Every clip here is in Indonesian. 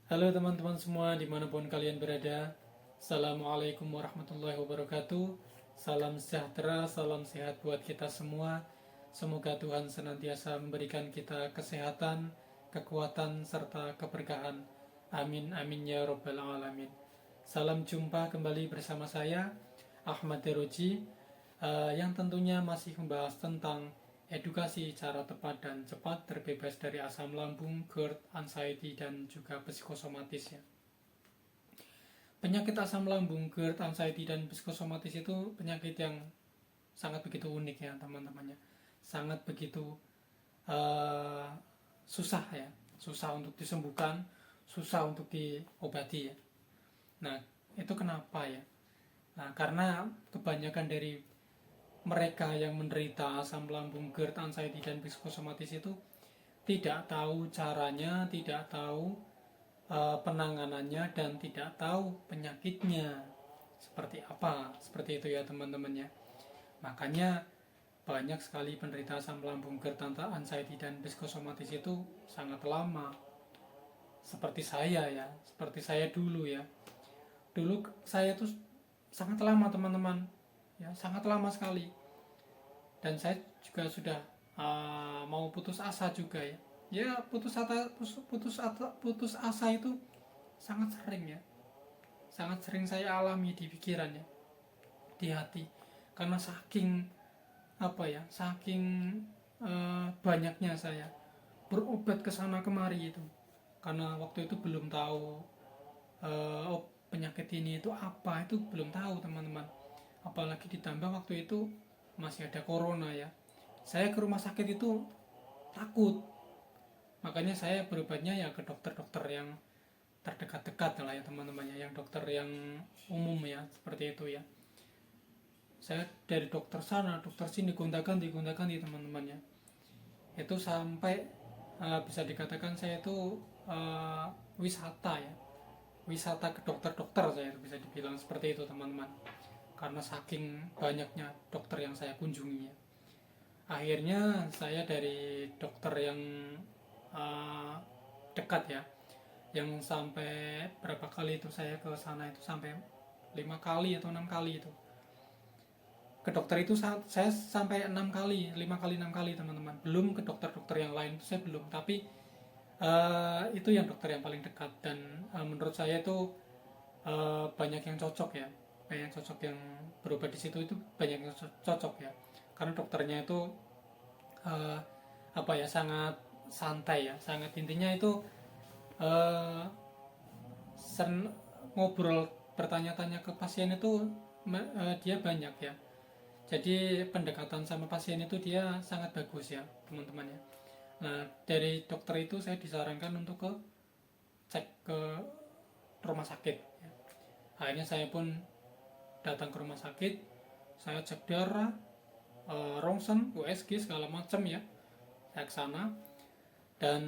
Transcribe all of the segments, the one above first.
Halo teman-teman semua dimanapun kalian berada. Assalamualaikum warahmatullahi wabarakatuh. Salam sejahtera, salam sehat buat kita semua. Semoga Tuhan senantiasa memberikan kita kesehatan, kekuatan, serta keberkahan. Amin, amin ya robbal alamin. Salam jumpa kembali bersama saya, Ahmad Deroji, yang tentunya masih membahas tentang edukasi cara tepat dan cepat terbebas dari asam lambung, GERD, anxiety, dan juga psikosomatis ya. Penyakit asam lambung, GERD, anxiety, dan psikosomatis itu penyakit yang sangat begitu unik ya teman-temannya. Sangat begitu uh, susah ya, susah untuk disembuhkan, susah untuk diobati ya. Nah, itu kenapa ya? Nah, karena kebanyakan dari mereka yang menderita asam lambung, GERD, anxiety, dan psikosomatis itu tidak tahu caranya, tidak tahu penanganannya, dan tidak tahu penyakitnya seperti apa. Seperti itu ya teman-temannya. Makanya banyak sekali penderita asam lambung, GERD, anxiety, dan psikosomatis itu sangat lama. Seperti saya ya, seperti saya dulu ya. Dulu saya tuh sangat lama teman-teman, ya sangat lama sekali. Dan saya juga sudah mau putus asa juga ya. Ya putus asa itu sangat sering ya, sangat sering saya alami di pikiran ya, di hati, karena saking apa ya, saking banyaknya saya berobat ke sana kemari itu, karena waktu itu belum tahu oh, penyakit ini itu apa, itu belum tahu teman-teman. Apalagi ditambah waktu itu masih ada corona ya. Saya ke rumah sakit itu takut, makanya saya berobatnya ya ke dokter-dokter yang terdekat-dekat lah ya teman-temannya, yang dokter yang umum ya, seperti itu ya. Saya dari dokter sana dokter sini gonta-ganti teman-temannya, itu sampai bisa dikatakan saya itu wisata ya, wisata ke dokter-dokter, saya itu bisa dibilang seperti itu teman-teman, karena saking banyaknya dokter yang saya kunjungi ya. Akhirnya saya dari dokter yang uh, dekat ya, yang sampai berapa kali itu saya ke sana itu sampai 5 kali atau 6 kali itu ke dokter itu, saya sampai 6 kali, 5 kali, 6 kali teman-teman. Belum ke dokter-dokter yang lain itu saya belum, tapi itu yang dokter yang paling dekat, dan menurut saya itu banyak yang cocok ya, banyak yang cocok yang berobat di situ, itu banyak yang cocok ya, karena dokternya itu uh, apa ya, sangat santai ya, sangat intinya itu uh, sen ngobrol, bertanya-tanya ke pasien itu dia banyak ya. Jadi pendekatan sama pasien itu dia sangat bagus ya teman-teman ya. Nah, dari dokter itu saya disarankan untuk cek ke rumah sakit ya. Akhirnya saya pun datang ke rumah sakit, saya cek darah, ronsen, USG segala macam ya. Saya ke sana, dan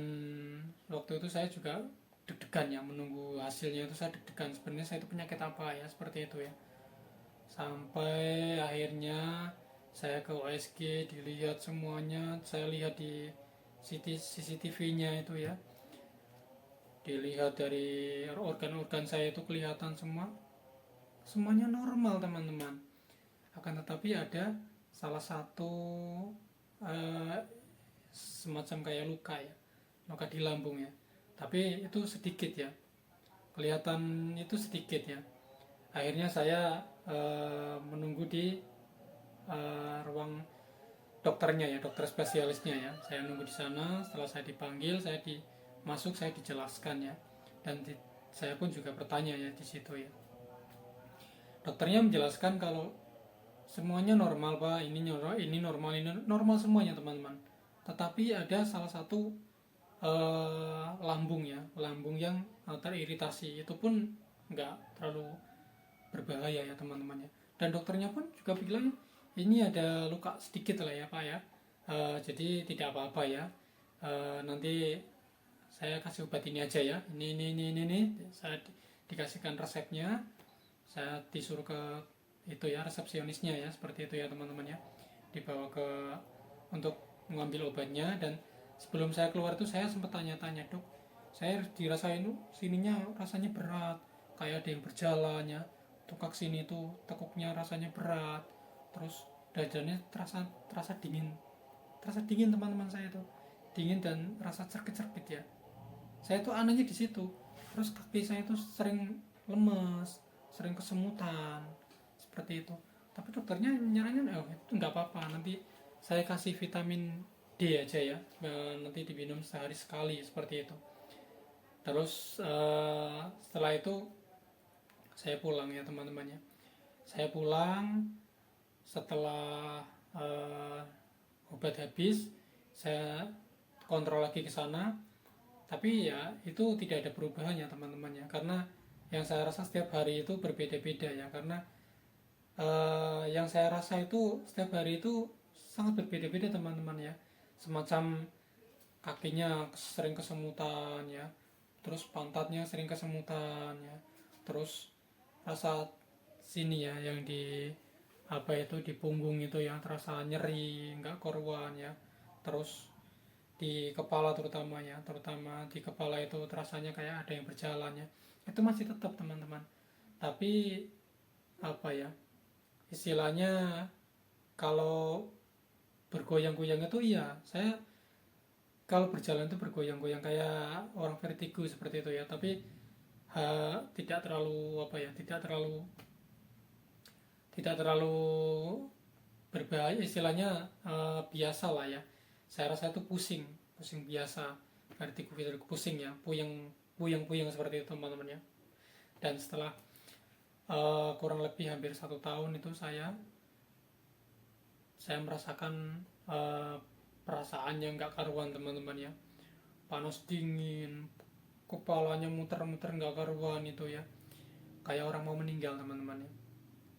waktu itu saya juga deg-degan ya, menunggu hasilnya itu saya deg-degan, sebenarnya saya itu penyakit apa ya, seperti itu ya. Sampai akhirnya saya ke OSG, dilihat semuanya, saya lihat di CCTV-nya itu ya, dilihat dari organ-organ saya itu kelihatan semua, semuanya normal teman-teman. Akan tetapi ada salah satu eh, semacam kayak luka ya, luka di lambung ya, tapi itu sedikit ya, kelihatan itu sedikit ya. Akhirnya saya menunggu di ruang dokternya ya, dokter spesialisnya ya. Saya nunggu di sana, setelah saya dipanggil, saya dijelaskan ya, dan saya pun juga bertanya ya di situ ya. Dokternya menjelaskan kalau semuanya normal pak, ini normal, ini normal semuanya teman-teman. Tetapi ada salah satu lambung ya, lambung yang teriritasi, itu pun nggak terlalu berbahaya ya teman-teman ya. Dan dokternya pun juga bilang ini ada luka sedikit lah ya pak ya. Jadi tidak apa-apa ya. Nanti saya kasih obat ini aja ya. Ini. Saya dikasihkan resepnya. Saya disuruh ke itu ya, resepsionisnya ya, seperti itu ya teman-teman ya. Dibawa ke untuk mengambil obatnya, dan sebelum saya keluar itu saya sempat tanya-tanya, dok, saya dirasain sininya rasanya berat, kayak ada yang berjalan ya, tukak sini tuh tekuknya rasanya berat, terus dadanya terasa terasa dingin, teman-teman. Saya tuh dingin dan rasa cerkit-cerkit ya, saya tuh anehnya di situ. Terus kaki saya tuh sering lemes, sering kesemutan seperti itu. Tapi dokternya nyaranin itu nggak apa-apa, nanti saya kasih vitamin D aja ya. Nanti diminum sehari sekali seperti itu. Terus setelah itu saya pulang ya teman-temannya. Saya pulang setelah obat habis, saya kontrol lagi ke sana. Tapi ya itu tidak ada perubahannya teman-temannya, karena yang saya rasa setiap hari itu berbeda-beda ya. Karena yang saya rasa itu setiap hari itu sangat berbeda-beda teman-teman ya. Semacam kakinya sering kesemutan ya, terus pantatnya sering kesemutan ya, terus rasa sini ya yang di apa itu di punggung itu yang terasa nyeri nggak karuan ya, terus di kepala terutama di kepala itu terasanya kayak ada yang berjalan ya, itu masih tetap teman-teman. Tapi apa ya istilahnya, kalau bergoyang-goyang itu iya, saya kalau berjalan itu bergoyang-goyang kayak orang vertigo seperti itu ya. Tapi tidak terlalu apa ya, tidak terlalu berbahaya istilahnya, biasa lah ya. Saya rasa itu pusing pusing biasa, vertigo vertigo pusing ya, puyeng puyeng puyeng seperti itu teman-teman ya. Dan setelah kurang lebih hampir 1 tahun itu saya merasakan perasaan yang nggak karuan teman-teman ya, panas dingin, kepalanya muter-muter nggak karuan itu ya, kayak orang mau meninggal teman-teman ya,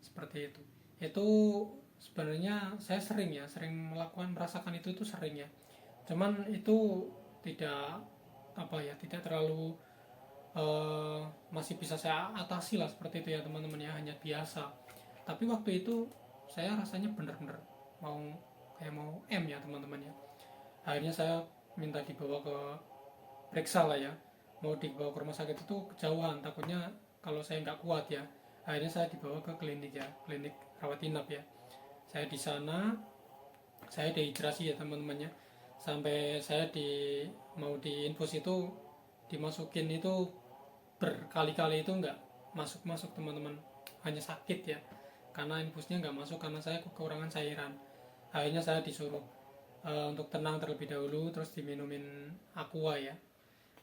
seperti itu sebenarnya saya sering melakukan merasakan itu sering ya. Cuman itu tidak apa ya, tidak terlalu masih bisa saya atasi lah seperti itu ya teman-teman ya, hanya biasa. Tapi waktu itu saya rasanya bener-bener mau kayak mau ya teman-teman ya. Akhirnya saya minta dibawa ke periksa lah ya, mau dibawa ke rumah sakit itu kejauhan, takutnya kalau saya nggak kuat ya. Akhirnya saya dibawa ke klinik ya, klinik rawat inap ya. Saya di sana saya dehidrasi ya teman-temannya, sampai saya mau diinfus itu dimasukin itu berkali-kali itu nggak masuk teman-teman, hanya sakit ya, karena infusnya nggak masuk karena saya kekurangan cairan. Akhirnya saya disuruh untuk tenang terlebih dahulu, terus diminumin aqua ya,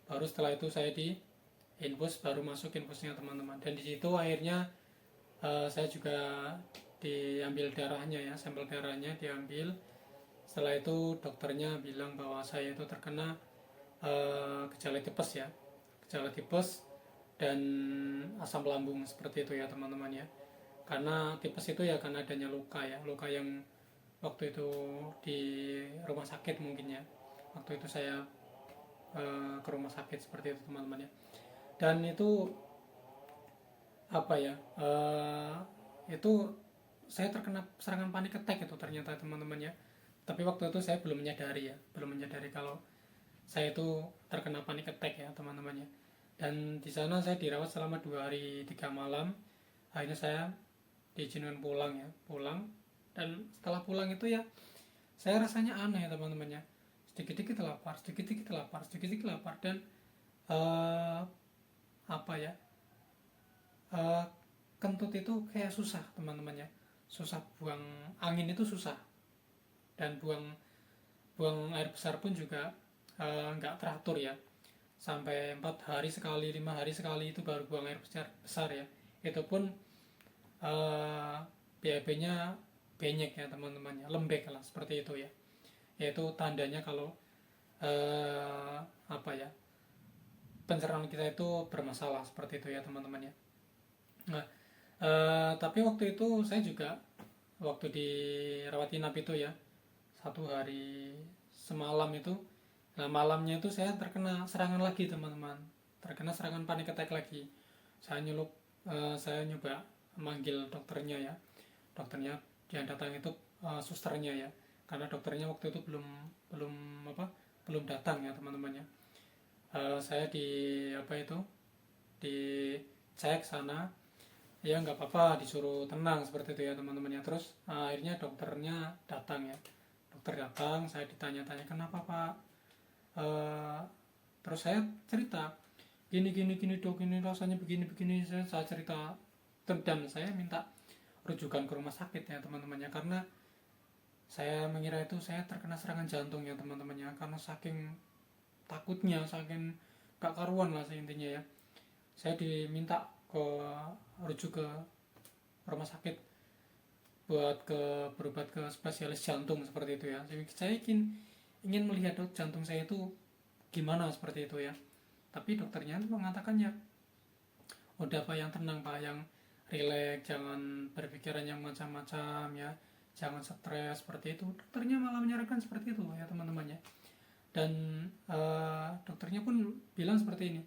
baru setelah itu saya di infus, baru masuk infusnya teman-teman. Dan di situ akhirnya saya juga diambil darahnya ya, sampel darahnya diambil. Setelah itu dokternya bilang bahwa saya itu terkena gejala tipes ya, gejala tipes dan asam lambung seperti itu ya teman-teman ya. Karena tipes itu ya karena adanya luka ya, luka yang waktu itu di rumah sakit mungkin ya. Waktu itu saya ke rumah sakit seperti itu teman-teman ya. Dan itu apa ya, itu saya terkena serangan panik attack itu ternyata teman-teman ya. Tapi waktu itu saya belum menyadari kalau saya itu terkena panik attack ya teman-teman ya. Dan di sana saya dirawat selama 2 hari 3 malam. Akhirnya saya diizinkan pulang ya, pulang. Dan setelah pulang itu ya saya rasanya aneh ya teman-teman ya, sedikit-sedikit lapar, sedikit-sedikit lapar, sedikit-sedikit lapar. Dan apa ya, uh, kentut itu kayak susah teman-teman ya, susah buang angin itu susah, dan buang air besar pun juga nggak teratur ya, sampai 4 hari sekali, 5 hari sekali itu baru buang air besar ya. Itu pun BAB-nya banyak ya teman-teman ya, lembek lah seperti itu ya. Yaitu tandanya kalau apa ya, pencernaan kita itu bermasalah seperti itu ya teman-teman ya. Nah, tapi waktu itu saya juga waktu di rawat inap itu ya, 1 hari semalam itu, nah malamnya itu saya terkena serangan lagi teman-teman, terkena serangan panik attack lagi. Saya nyoba manggil dokternya ya, dokternya yang datang itu susternya ya, karena dokternya waktu itu belum belum datang ya teman-teman ya. Saya di apa itu dicek sana, ya nggak apa-apa, disuruh tenang seperti itu ya teman-temannya. Terus akhirnya dokternya datang ya, dokter datang, saya ditanya-tanya kenapa pak. Eh, Terus saya cerita gini gini gini dok, ini rasanya begini begini, saya cerita. Dan saya minta rujukan ke rumah sakit ya teman-temannya, karena saya mengira itu saya terkena serangan jantung ya teman-temannya, karena saking takutnya, saking gak karuan lah intinya ya. Saya diminta ke rujuk ke rumah sakit buat berobat ke spesialis jantung seperti itu ya. Saya ingin melihat jantung saya itu gimana seperti itu ya. Tapi dokternya mengatakannya udah pak, yang tenang pak, yang rileks, jangan berpikiran yang macam-macam ya, jangan stres seperti itu. Dokternya malah menyarankan seperti itu ya teman-temannya. Dan dokternya pun bilang seperti ini,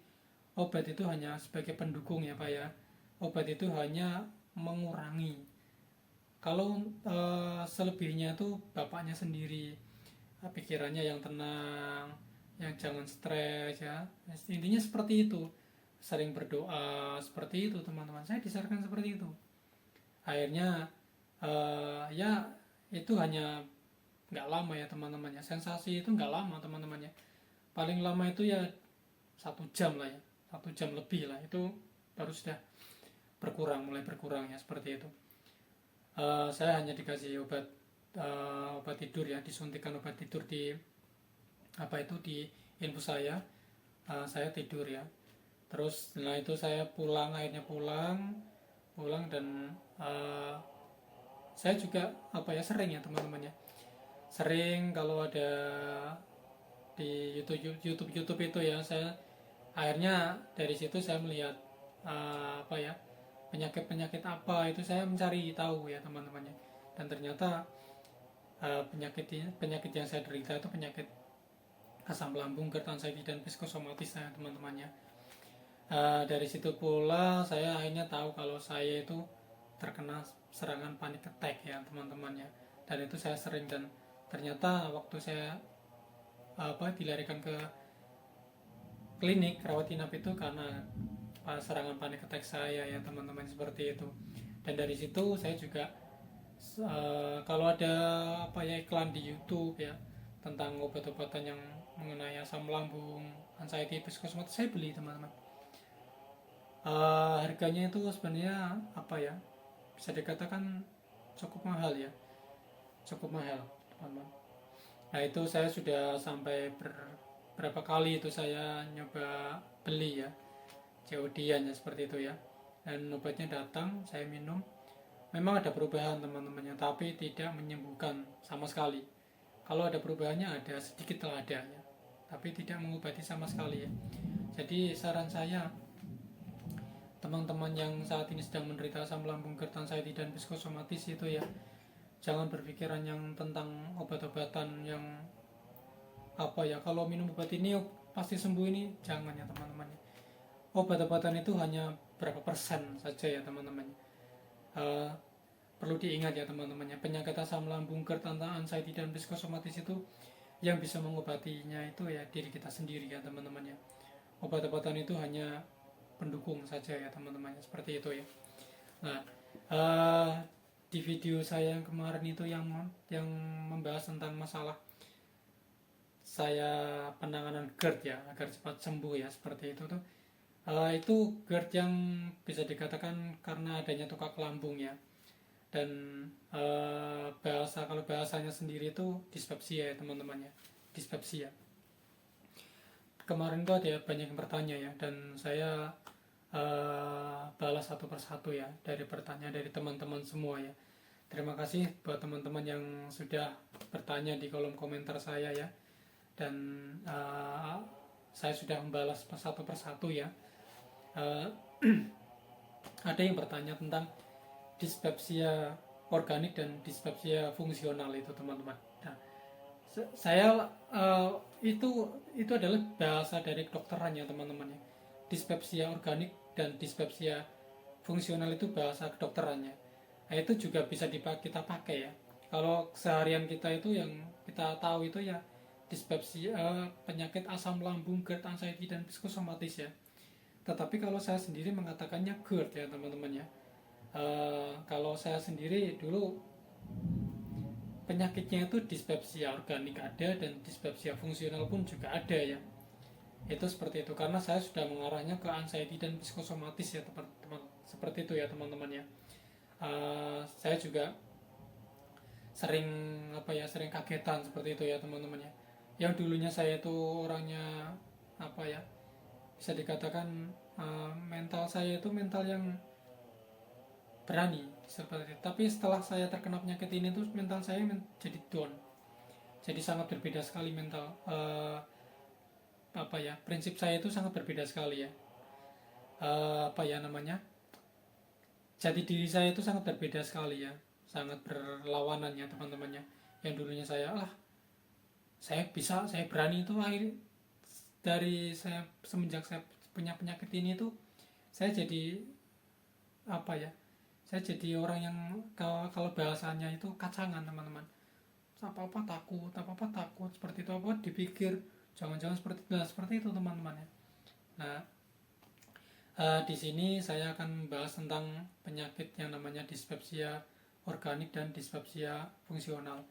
obat itu hanya sebagai pendukung ya pak ya, obat itu hanya mengurangi. Kalau selebihnya tuh bapaknya sendiri, pikirannya yang tenang, yang jangan stres ya. Intinya seperti itu. Sering berdoa seperti itu teman-teman. Saya disarankan seperti itu. Akhirnya ya itu hanya nggak lama ya teman-temannya. Sensasi itu nggak lama teman-temannya. Paling lama itu ya 1 jam lah ya, 1 jam lebih lah. Itu baru sudah mulai berkurang ya seperti itu. Saya hanya dikasih obat tidur ya, disuntikan obat tidur di di infus saya. Saya tidur ya. Terus setelah itu saya akhirnya pulang dan saya juga sering ya teman-teman ya, sering kalau ada di YouTube itu ya, saya akhirnya dari situ saya melihat penyakit apa itu, saya mencari tahu ya teman-temannya. Dan ternyata penyakit yang saya derita itu penyakit asam lambung, GERD, anxiety, dan psikosomatis ya teman-temannya. Dari situ pula saya akhirnya tahu kalau saya itu terkena serangan panic attack ya teman-temannya. Dan itu saya sering, dan ternyata waktu saya dilarikan ke klinik rawat inap itu karena serangan panic attack saya ya teman-teman, seperti itu. Dan dari situ saya juga kalau ada iklan di YouTube ya tentang obat-obatan yang mengenai asam lambung, anxiety, psikosomatis, saya beli teman-teman. Harganya itu sebenarnya bisa dikatakan cukup mahal ya, teman-teman. Nah itu saya sudah sampai berapa kali itu saya nyoba beli ya, COD-an ya seperti itu ya. Dan obatnya datang, saya minum, memang ada perubahan teman-temannya, tapi tidak menyembuhkan sama sekali. Kalau ada perubahannya ada sedikit lah ada ya, tapi tidak mengobati sama sekali ya. Jadi saran saya, teman-teman yang saat ini sedang menderita asam lambung, GERD, anxiety, dan psikosomatis itu ya, jangan berpikiran yang tentang obat-obatan yang kalau minum obat ini pasti sembuh, ini jangan ya teman-teman. Obat-obatan itu hanya berapa persen saja ya teman-teman. Perlu diingat ya teman-temannya, penyakit asam lambung, GERD, anxiety, dan psikosomatis itu yang bisa mengobatinya itu ya diri kita sendiri ya teman-temannya. Obat-obatan itu hanya pendukung saja ya teman-temannya, seperti itu ya. Nah, di video saya yang kemarin itu yang membahas tentang masalah saya penanganan GERD ya agar cepat sembuh ya, seperti itu tuh. Itu GERD yang bisa dikatakan karena adanya tukak lambung ya. Dan kalau bahasanya sendiri itu dispepsia ya teman-temannya, dispepsia. Kemarin tuh ada banyak yang bertanya ya, dan saya balas satu persatu ya dari pertanyaan dari teman-teman semua ya. Terima kasih buat teman-teman yang sudah bertanya di kolom komentar saya ya, dan saya sudah membalas satu persatu ya. Ada yang bertanya tentang dispepsia organik dan dispepsia fungsional itu teman-teman. Nah, saya itu adalah bahasa dari kedokteran ya teman-teman ya. Dispepsia organik dan dispepsia fungsional itu bahasa kedokterannya. Nah, itu juga bisa kita pakai ya. Kalau seharian kita itu yang kita tahu itu ya dispepsia, penyakit asam lambung, GERD, anxiety dan psikosomatis ya. Tetapi kalau saya sendiri mengatakannya GERD ya teman-teman ya. Kalau saya sendiri dulu penyakitnya itu dispepsia organik ada dan dispepsia fungsional pun juga ada ya. Itu seperti itu karena saya sudah mengarahnya ke anxiety dan psikosomatis ya teman-teman, seperti itu ya teman-teman ya. Saya juga sering sering kagetan seperti itu ya teman-teman ya. Yang dulunya saya itu orangnya bisa dikatakan mental saya itu mental yang berani seperti itu. Tapi setelah saya terkena penyakit ini tuh mental saya jadi down, jadi sangat berbeda sekali mental, prinsip saya itu sangat berbeda sekali ya. Jati diri saya itu sangat berbeda sekali ya, sangat berlawanan ya teman-temannya. Yang dulunya saya bisa, saya berani itu dari saya semenjak saya punya penyakit ini tuh saya jadi saya jadi orang yang kalau bahasanya itu kacangan teman-teman. Apa-apa takut seperti itu, apa dipikir jangan-jangan seperti itu teman-teman ya. Nah, di sini saya akan membahas tentang penyakit yang namanya dispepsia organik dan dispepsia fungsional.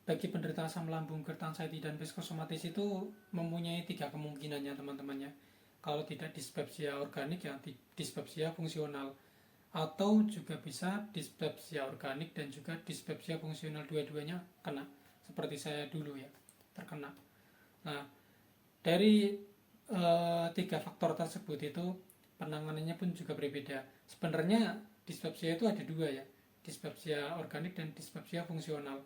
Bagi penderita asam lambung, GERD, anxiety dan psikosomatis itu mempunyai 3 kemungkinannya teman-temannya. Kalau tidak dispepsia organik ya dispepsia fungsional, atau juga bisa dispepsia organik dan juga dispepsia fungsional, dua-duanya kena seperti saya dulu ya terkena. Nah, dari 3 faktor tersebut itu penanganannya pun juga berbeda. Sebenarnya dispepsia itu ada 2 ya, dispepsia organik dan dispepsia fungsional.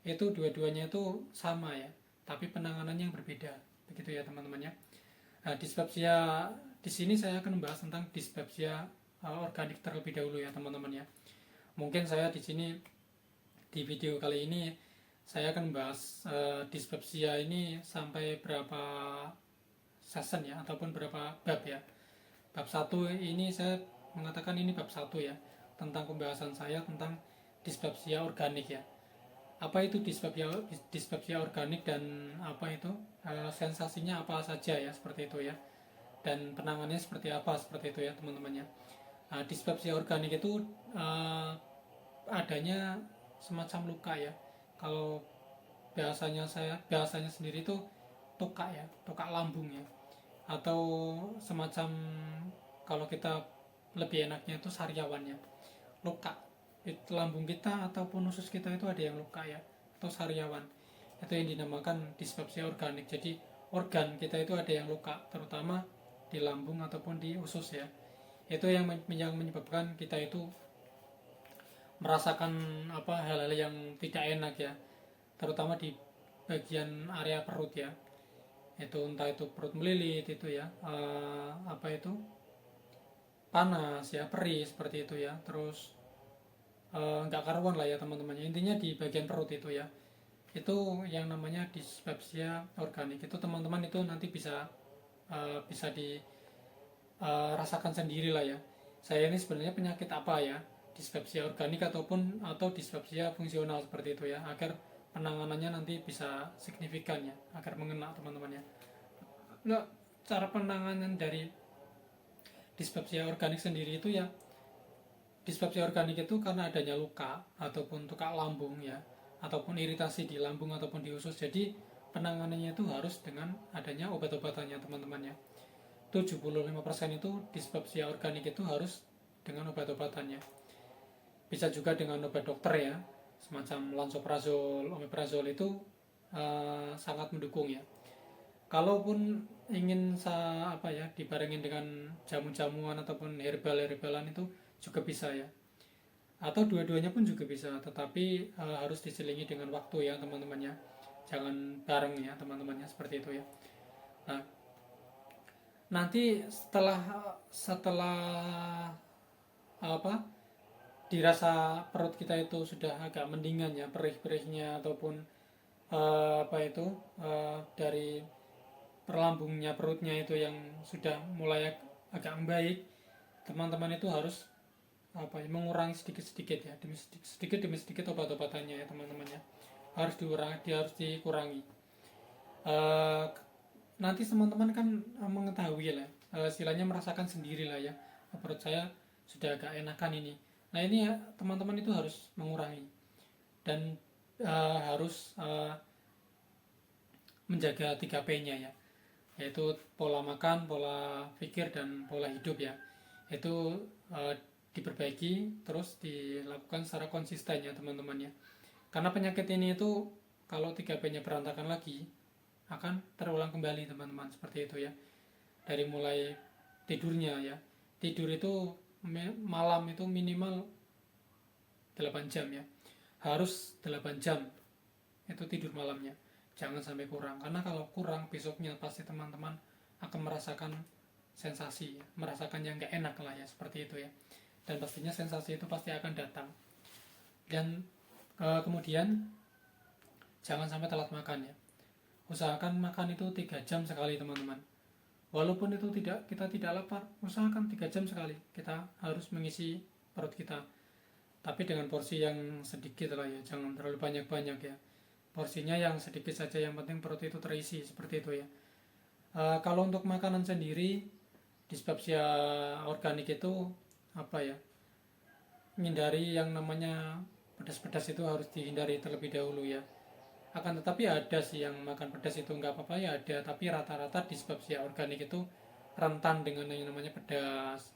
Itu dua-duanya itu sama ya, tapi penanganannya yang berbeda. Begitu ya teman-teman ya. Nah, dispepsia di sini saya akan membahas tentang dispepsia organik terlebih dahulu ya teman-teman ya. Mungkin saya di sini di video kali ini saya akan membahas dispepsia ini sampai berapa season ya, ataupun berapa bab ya. Bab 1 ini saya mengatakan ini bab 1 ya, tentang pembahasan saya tentang dispepsia organik ya. Apa itu dispepsia organik dan sensasinya apa saja ya, seperti itu ya. Dan penanganannya seperti apa, seperti itu ya teman-teman ya. Dispepsia organik itu adanya semacam luka ya. Kalau bahasanya sendiri itu toka ya, toka lambung ya, atau semacam kalau kita lebih enaknya itu sariawan ya, luka lambung kita ataupun usus kita itu ada yang luka ya, atau sariawan, itu yang dinamakan dispepsia organik. Jadi organ kita itu ada yang luka, terutama di lambung ataupun di usus ya. Itu yang menyebabkan kita itu merasakan hal-hal yang tidak enak ya, terutama di bagian area perut ya. Itu entah itu perut melilit itu ya, panas ya, perih seperti itu ya. Terus nggak karuan lah ya teman-teman. Intinya di bagian perut itu ya. Itu yang namanya dispepsia organik. Itu teman-teman itu nanti bisa rasakan sendiri lah ya. Saya ini sebenarnya penyakit apa ya? Dispepsia organik atau dispepsia fungsional seperti itu ya, agar penanganannya nanti bisa signifikan ya, agar mengena teman-teman ya. Nah, cara penanganan dari dispepsia organik sendiri itu ya, dispepsia organik itu karena adanya luka ataupun luka lambung ya, ataupun iritasi di lambung ataupun di usus. Jadi penanganannya itu harus dengan adanya obat-obatannya teman-teman ya. 75% itu dispepsia organik itu harus dengan obat-obatannya. Bisa juga dengan obat dokter ya, semacam lansoprazol, omeprazol itu sangat mendukung ya. Kalaupun ingin dibarengin dengan jamu-jamuan ataupun herbalan itu juga bisa ya, atau dua-duanya pun juga bisa, tetapi harus diselingi dengan waktu ya teman-temannya, jangan bareng ya teman-temannya, seperti itu ya. Nah, nanti setelah dirasa perut kita itu sudah agak mendingan ya, perih-perihnya ataupun dari perlambungnya perutnya itu yang sudah mulai agak membaik, teman-teman itu harus mengurangi sedikit-sedikit ya, sedikit demi sedikit obat-obatannya ya teman-teman ya. harus dikurangi. Eh, Nanti teman-teman kan mengetahui lah, istilahnya merasakan sendiri lah ya, perut saya sudah agak enakan ini. Nah ini ya teman-teman itu harus mengurangi dan harus menjaga 3P-nya ya, yaitu pola makan, pola pikir, dan pola hidup ya. Itu diperbaiki terus dilakukan secara konsisten ya teman-teman ya. Karena penyakit ini itu kalau 3P-nya berantakan lagi akan terulang kembali teman-teman, seperti itu ya. Dari mulai tidurnya ya. Tidur itu malam itu minimal 8 jam ya. Harus 8 jam itu tidur malamnya. Jangan sampai kurang, karena kalau kurang besoknya pasti teman-teman akan merasakan sensasi, merasakan yang gak enak lah ya, seperti itu ya. Dan pastinya sensasi itu pasti akan datang. Dan kemudian jangan sampai telat makan ya. Usahakan makan itu 3 jam sekali teman-teman. Walaupun itu kita tidak lapar, usahakan 3 jam sekali kita harus mengisi perut kita. Tapi dengan porsi yang sedikit lah ya, jangan terlalu banyak-banyak ya. Porsinya yang sedikit saja, yang penting perut itu terisi, seperti itu ya. Kalau untuk makanan sendiri, dispepsia organik itu apa ya, menghindari yang namanya pedas-pedas itu harus dihindari terlebih dahulu ya. Akan tetapi ada sih yang makan pedas itu nggak apa-apa ya, ada, tapi rata-rata dispepsia organik itu rentan dengan yang namanya pedas.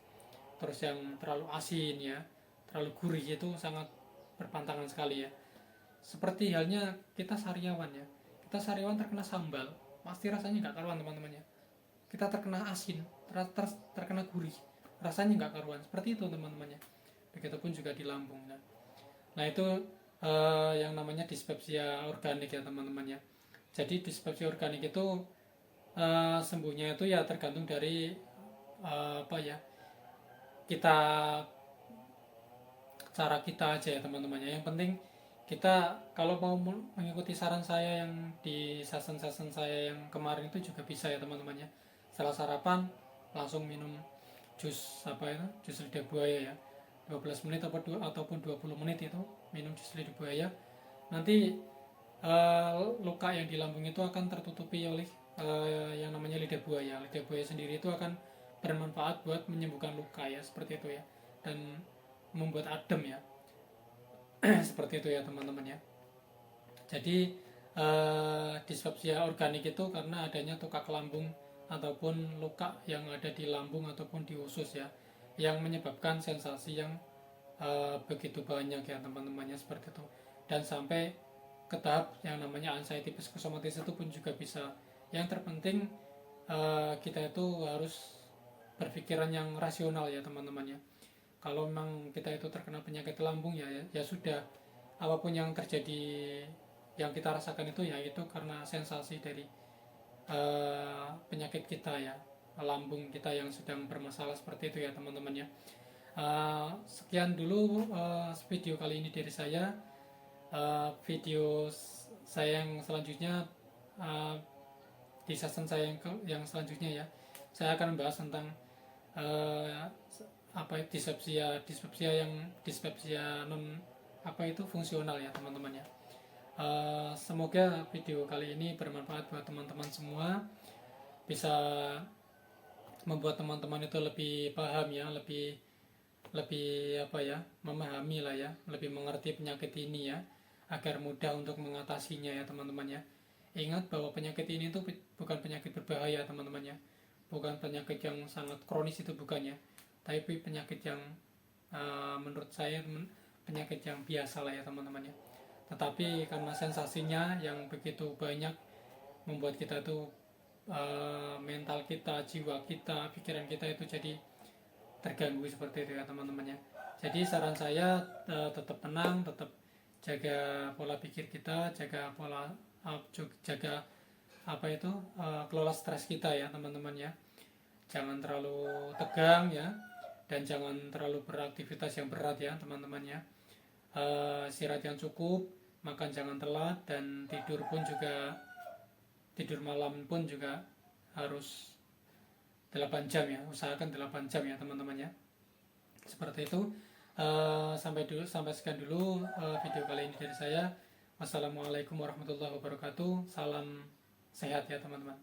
Terus yang terlalu asin ya, terlalu gurih itu sangat berpantangan sekali ya. Seperti halnya kita sariawan ya, kita sariawan terkena sambal pasti rasanya nggak karuan teman-teman ya. Kita terkena asin, terkena gurih, rasanya nggak karuan, seperti itu teman-teman ya. Begitupun juga di lambung. Nah itu yang namanya dispepsia organik ya teman-teman ya. Jadi dispepsia organik itu sembuhnya itu ya tergantung dari apa ya, kita, cara kita aja ya teman-teman ya. Yang penting kita kalau mau mengikuti saran saya yang di season saya yang kemarin itu juga bisa ya teman-teman ya. Setelah sarapan langsung minum jus jus lidah buaya ya, 12 menit ataupun 20 menit itu minum jus lidah buaya. Nanti luka yang di lambung itu akan tertutupi oleh yang namanya lidah buaya. Lidah buaya sendiri itu akan bermanfaat buat menyembuhkan luka ya, seperti itu ya, dan membuat adem ya. Seperti itu ya teman-teman ya. Jadi dispepsia organik itu karena adanya tukak lambung ataupun luka yang ada di lambung ataupun di usus ya, yang menyebabkan sensasi yang begitu banyak ya teman-temannya, seperti itu. Dan sampai ke tahap yang namanya anxiety psikosomatis itu pun juga bisa. Yang terpenting kita itu harus berpikiran yang rasional ya teman-teman ya. Kalau memang kita itu terkena penyakit lambung ya sudah, apapun yang terjadi yang kita rasakan itu ya itu karena sensasi dari penyakit kita ya, lambung kita yang sedang bermasalah, seperti itu ya teman-teman ya. Sekian dulu video kali ini dari saya. Video saya yang selanjutnya, di season saya yang selanjutnya ya, saya akan membahas tentang dispepsia yang dispepsia non fungsional ya teman-teman ya. Semoga video kali ini bermanfaat buat teman-teman semua, bisa membuat teman-teman itu lebih paham ya, lebih memahami lah ya, lebih mengerti penyakit ini ya, agar mudah untuk mengatasinya ya teman-teman ya. Ingat bahwa penyakit ini itu bukan penyakit berbahaya teman-teman ya, bukan penyakit yang sangat kronis, itu bukannya, tapi penyakit yang menurut saya penyakit yang biasa lah ya teman-teman ya. Tetapi karena sensasinya yang begitu banyak membuat kita tuh mental kita, jiwa kita, pikiran kita itu jadi terganggu, seperti itu ya teman-teman ya. Jadi saran saya tetap tenang, tetap jaga pola pikir kita, jaga kelola stres kita ya teman-teman ya. Jangan terlalu tegang ya, dan jangan terlalu beraktivitas yang berat ya teman-teman ya. Istirahat yang cukup, makan jangan telat, dan tidur malam pun juga harus 8 jam ya, usahakan 8 jam ya teman-teman ya. Seperti itu. Sampai sekian dulu video kali ini dari saya. Wassalamualaikum warahmatullahi wabarakatuh. Salam sehat ya teman-teman.